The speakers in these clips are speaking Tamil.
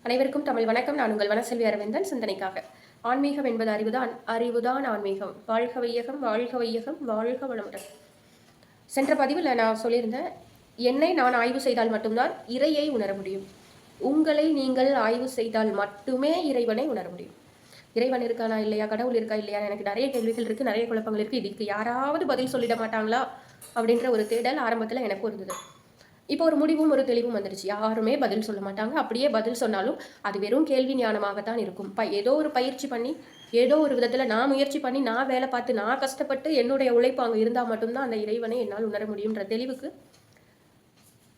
அனைவருக்கும் தமிழ் வணக்கம். நான் உங்கள் வனசெல்வி அரவிந்தன். சிந்தனைக்காக. ஆன்மீகம் என்பது அறிவுதான், அறிவுதான் ஆன்மீகம். வாழ்க வையகம், வாழ்க வையகம், வாழ்க வளமுடன். சென்ற பதிவில் நான் சொல்லியிருந்தேன், என்னை நான் ஆய்வு செய்தால் மட்டும்தான் இறையை உணர முடியும். உங்களை நீங்கள் ஆய்வு செய்தால் மட்டுமே இறைவனை உணர முடியும். இறைவன் இருக்கானா இல்லையா, கடவுள் இருக்கா இல்லையா, எனக்கு நிறைய கேள்விகள் இருக்குது, நிறைய குழப்பங்கள் இருக்குது. இதுக்கு யாராவது பதில் சொல்லிட மாட்டாங்களா அப்படின்ற ஒரு தேடல் ஆரம்பத்தில் எனக்கும் இருந்தது. இப்போ ஒரு முடிவும் ஒரு தெளிவும் வந்துடுச்சு. யாருமே பதில் சொல்ல மாட்டாங்க. அப்படியே பதில் சொன்னாலும் அது வெறும் கேள்வி ஞானமாகத்தான் இருக்கும். ஏதோ ஒரு பயிற்சி பண்ணி, ஏதோ ஒரு விதத்தில் நான் முயற்சி பண்ணி, நான் வேலை பார்த்து, நான் கஷ்டப்பட்டு என்னுடைய உழைப்பு அங்கே இருந்தால் மட்டும்தான் அந்த இறைவனை என்னால் உணர முடியுன்ற தெளிவுக்கு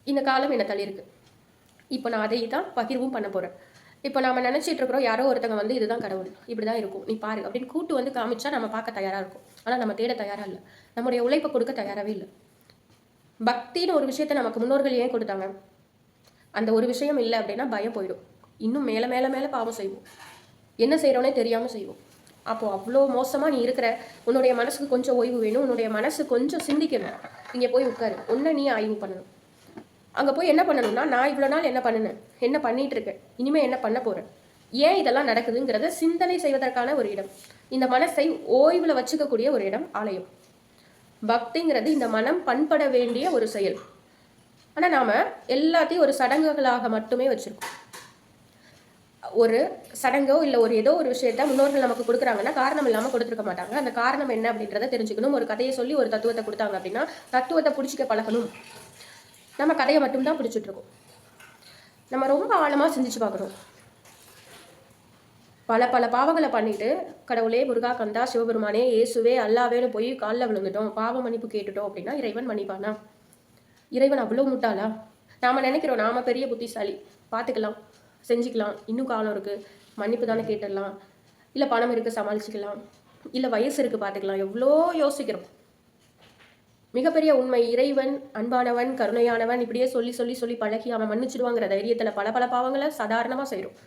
இந்த காலம் என்ன தள்ளியிருக்கு. இப்போ நான் அதை தான் பகிர்வும் பண்ண போகிறேன். இப்போ நம்ம நினச்சிட்டு இருக்கிறோம், யாரோ ஒருத்தங்க வந்து இதுதான் கடவுள், இப்படி தான் இருக்கும், நீ பாரு அப்படின்னு கூட்டு வந்து காமிச்சா நம்ம பார்க்க தயாராக இருக்கும். ஆனால் நம்ம தேட தயாராக இல்லை, நம்முடைய உழைப்பை கொடுக்க தயாராகவே இல்லை. பக்தின்னு ஒரு விஷயத்தை நமக்கு முன்னோர்கள் ஏன் கொடுத்தாங்க? அந்த ஒரு விஷயம் இல்லை அப்படின்னா பயம் போயிடும். இன்னும் மேலே மேலே மேலே பாவம் செய்வோம், என்ன செய்கிறோன்னே தெரியாமல் செய்வோம். அப்போது அவ்வளோ மோசமாக நீ இருக்கிற, உன்னுடைய மனசுக்கு கொஞ்சம் ஓய்வு வேணும், உன்னுடைய மனசு கொஞ்சம் சிந்திக்கணும். இங்கே போய் உட்காரு, ஒன்று நீ ஆய்வு பண்ணணும். அங்கே போய் என்ன பண்ணணும்னா, நான் இவ்வளோ நாள் என்ன பண்ணினேன், என்ன பண்ணிகிட்டு இருக்கேன், இனிமேல் என்ன பண்ண போகிறேன், ஏன் இதெல்லாம் நடக்குதுங்கிறத சிந்தனை செய்வதற்கான ஒரு இடம். இந்த மனசை ஓய்வில் வச்சுக்கக்கூடிய ஒரு இடம் ஆலயம். பக்திங்கிறது இந்த மனம் பண்பட வேண்டிய ஒரு செயல். ஆனால் நாம் எல்லாத்தையும் ஒரு சடங்குகளாக மட்டுமே வச்சுருக்கோம். ஒரு சடங்கோ இல்லை ஒரு ஏதோ ஒரு விஷயத்த முன்னோர்கள் நமக்கு கொடுக்குறாங்கன்னா காரணம் இல்லாமல் கொடுத்துருக்க மாட்டாங்க. அந்த காரணம் என்ன அப்படின்றத தெரிஞ்சுக்கணும். ஒரு கதையை சொல்லி ஒரு தத்துவத்தை கொடுத்தாங்க அப்படின்னா தத்துவத்தை பிடிச்சிக்க பழகணும். நம்ம கதையை மட்டும்தான் பிடிச்சிட்ருக்கோம். நம்ம ரொம்ப ஆழமாக சிந்திச்சு பார்க்கணும். பல பல பாவங்களை பண்ணிட்டு, கடவுளே, முருகா, கந்தா, சிவபெருமானே, இயேசுவே, அல்லாவேன்னு போய் காலில் விழுந்துட்டோம், பாவ மன்னிப்பு கேட்டுட்டோம் அப்படின்னா இறைவன் மன்னிப்பானா? இறைவன் அவ்வளோ முட்டாளா? நாம் நினைக்கிறோம் நாம பெரிய புத்திசாலி, பார்த்துக்கலாம், செஞ்சுக்கலாம், இன்னும் காலம் இருக்குது, மன்னிப்பு தானே கேட்டுடலாம், இல்லை பணம் இருக்குது சமாளிச்சுக்கலாம், இல்லை வயசு இருக்குது பார்த்துக்கலாம், எவ்வளோ யோசிக்கிறோம். மிகப்பெரிய உண்மை, இறைவன் அன்பானவன், கருணையானவன், இப்படியே சொல்லி சொல்லி சொல்லி பழகி அவன் மன்னிச்சிடுவாங்கிற தைரியத்தில் பல பல பாவங்களை சாதாரணமாக செய்கிறோம்.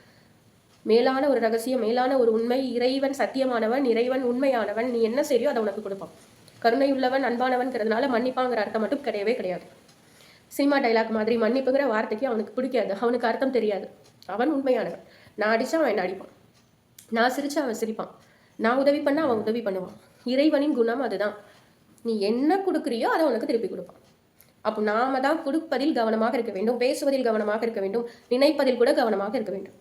மேலான ஒரு ரகசியம், மேலான ஒரு உண்மை, இறைவன் சத்தியமானவன், இறைவன் உண்மையானவன். நீ என்ன செய்யோ அதை உனக்கு கொடுப்பான். கருணை உள்ளவன், அன்பானவன்கிறதுனால மன்னிப்பாங்கிற அர்த்தம் மட்டும் கிடையவே கிடையாது. சினிமா டைலாக் மாதிரி மன்னிப்புங்கிற வார்த்தைக்கு அவனுக்கு பிடிக்காது, அவனுக்கு அர்த்தம் தெரியாது. அவன் உண்மையானவன். நான் அடித்தா அவன் என்ன அடிப்பான், நான் சிரிச்சா அவன் சிரிப்பான், நான் உதவி பண்ணால் அவன் உதவி பண்ணுவான். இறைவனின் குணம் அதுதான். நீ என்ன கொடுக்குறியோ அதை உனக்கு திருப்பி கொடுப்பான். அப்போ நாம தான் கொடுப்பதில் கவனமாக இருக்க வேண்டும், பேசுவதில் கவனமாக இருக்க வேண்டும், நினைப்பதில் கூட கவனமாக இருக்க வேண்டும்.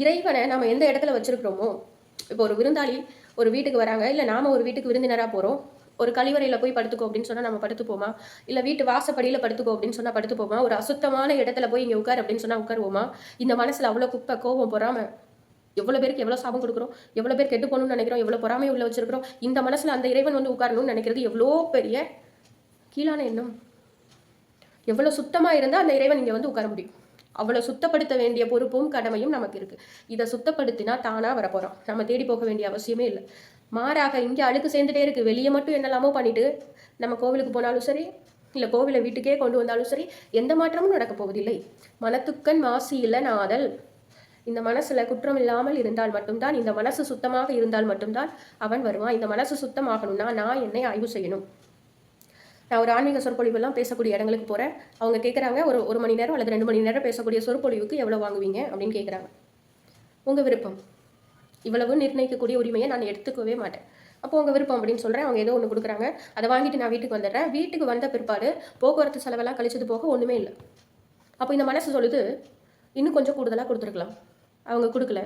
இறைவனை நம்ம எந்த இடத்துல வச்சிருக்கிறோமோ, இப்போ ஒரு விருந்தாளி ஒரு வீட்டுக்கு வராங்க, இல்லை நாம ஒரு வீட்டுக்கு விருந்தினராக போகிறோம், ஒரு கழிவறையில் போய் படுத்துக்கோ அப்படின்னு சொன்னால் நம்ம படுத்துப்போமா? இல்லை வீட்டு வாசப்படியில் படுத்துக்கோ அப்படின்னு சொன்னால் படுத்துப்போமா? ஒரு அசுத்தமான இடத்துல போய் இங்கே உட்கார் அப்படின்னு சொன்னால் உட்காருவோமா? இந்த மனசில் அவ்வளோ குப்பை, கோபம், பொறாமை, எவ்வளோ பேருக்கு எவ்வளோ சாபம் கொடுக்குறோம், எவ்வளோ பேர் கெட்டு போகணும்னு நினைக்கிறோம், எவ்வளோ பொறாமை உள்ள வச்சிருக்கிறோம். இந்த மனசில் அந்த இறைவன் வந்து உட்காரணும்னு நினைக்கிறது எவ்வளோ பெரிய கீழான எண்ணம். எவ்வளோ சுத்தமாக இருந்தால் அந்த இறைவன் இங்கே வந்து உட்கார முடியும். அவ்வளோ சுத்தப்படுத்த வேண்டிய பொறுப்பும் கடமையும் நமக்கு இருக்குது. இதை சுத்தப்படுத்தினா தானாக வரப்போகிறோம், நம்ம தேடி போக வேண்டிய அவசியமே இல்லை. மாறாக இங்கே அழுக்கு சேர்ந்துட்டே இருக்குது. வெளியே மட்டும் என்னெல்லாமோ பண்ணிட்டு நம்ம கோவிலுக்கு போனாலும் சரி, இல்லை கோவிலை வீட்டுக்கே கொண்டு வந்தாலும் சரி, எந்த மாற்றமும் நடக்க போவதில்லை. மனத்துக்கண் மாசி இல்லை நாதல். இந்த மனசில் குற்றம் இல்லாமல் இருந்தால் மட்டும்தான், இந்த மனசு சுத்தமாக இருந்தால் மட்டும்தான் அவன் வருவான். இந்த மனசு சுத்தமாகணும்னா நான் என்னை ஆய்வு செய்யணும். நான் ஒரு ஆன்மீக சொற்பொழிவெல்லாம் பேசக்கூடிய இடங்களுக்கு போகிறேன். அவங்க கேட்குறாங்க, ஒரு மணி நேரம் அல்லது 2 மணி நேரம் பேசக்கூடிய சொற்பொழிவுக்கு எவ்வளோ வாங்குவீங்க அப்படின்னு கேட்குறாங்க. உங்கள் விருப்பம். இவ்வளவு நிர்ணயிக்கக்கூடிய உரிமையை நான் எடுத்துக்கவே மாட்டேன். அப்போ உங்கள் விருப்பம் அப்படின்னு சொல்கிறேன். அவங்க ஏதோ ஒன்று கொடுக்குறாங்க, அதை வாங்கிட்டு நான் வீட்டுக்கு வந்துடுறேன். வீட்டுக்கு வந்த பிற்பாடு போக்குவரத்து செலவெல்லாம் கழிச்சது போக ஒன்றுமே இல்லை. அப்போ இந்த மனசு சொல்லுது, இன்னும் கொஞ்சம் கூடுதலாக கொடுத்துருக்கலாம், அவங்க கொடுக்கல.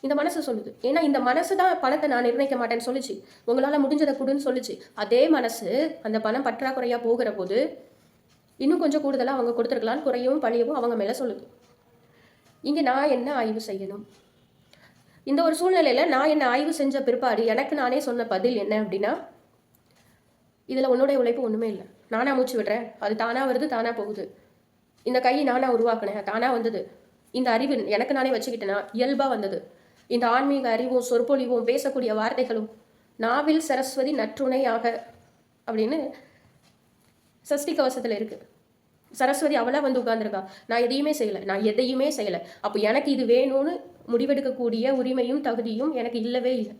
இந்த மனசு சொல்லுது, ஏன்னா இந்த மனசு தான் பணத்தை நான் நிர்ணயிக்க மாட்டேன்னு சொல்லிச்சு, உங்களால் முடிஞ்சதை கொடுன்னு சொல்லிச்சு. அதே மனசு அந்த பணம் பற்றாக்குறையாக போகிற போது இன்னும் கொஞ்சம் கூடுதலாக அவங்க கொடுத்துருக்கலான்னு குறையவும் பழியவும் அவங்க மேலே சொல்லுது. இங்கே நான் என்ன ஆய்வு செய்யணும்? இந்த ஒரு சூழ்நிலையில் நான் என்ன ஆய்வு செஞ்ச பிற்பாடு எனக்கு நானே சொன்ன பதில் என்ன அப்படின்னா, இதில் உன்னுடைய உழைப்பு ஒன்றுமே இல்லை. நானாக மூச்சு விடுறேன், அது தானாக வருது, தானாக போகுது. இந்த கை நானாக உருவாக்கினேன், தானாக வந்தது. இந்த அறிவு எனக்கு நானே வச்சுக்கிட்டேனா, இயல்பாக வந்தது. இந்த ஆன்மீக அறிவும் சொற்பொழிவும் பேசக்கூடிய வார்த்தைகளும் நாவில் சரஸ்வதி நற்றுணையாக அப்படின்னு சஷ்டி கவசத்தில் இருக்குது. சரஸ்வதி அவளாக வந்து உட்கார்ந்துருக்கா, நான் எதையுமே செய்யலை. அப்போ எனக்கு இது வேணும்னு முடிவெடுக்கக்கூடிய உரிமையும் தகுதியும் எனக்கு இல்லவே இல்லை.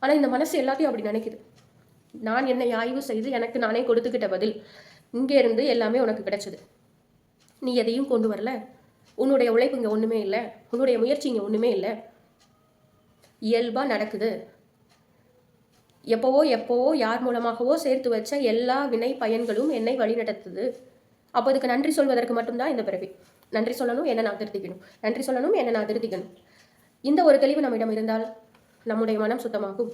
ஆனால் இந்த மனசு எல்லாத்தையும் அப்படி நினைக்குது. நான் என்னை ஆய்வு செய்து எனக்கு நானே கொடுத்துக்கிட்ட பதில், இங்கே இருந்து எல்லாமே உனக்கு கிடைச்சது, நீ எதையும் கொண்டு வரல, உன்னுடைய உழைப்பு இங்கே ஒன்றுமே இல்லை, உன்னுடைய முயற்சி இங்கே ஒன்றுமே இல்லை, இயல்பாக நடக்குது. எப்போவோ யார் மூலமாகவோ சேர்த்து வச்ச எல்லா வினை பயன்களும் என்னை வழிநடத்துது. அப்போ அதுக்கு நன்றி சொல்வதற்கு மட்டும்தான் இந்த பிறவி. நன்றி சொல்லணும், என்ன நான் திருத்திக்கணும், நன்றி சொல்லணும், என்ன நான் திருத்திக்கணும். இந்த ஒரு தெளிவு நம்மிடம் இருந்தால் நம்முடைய மனம் சுத்தமாகும்.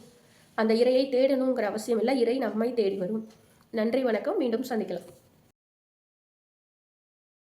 அந்த இறையை தேடணுங்கிற அவசியம் இல்லை, இறை நம்மை தேடி வரும். நன்றி, வணக்கம். மீண்டும் சந்திக்கலாம்.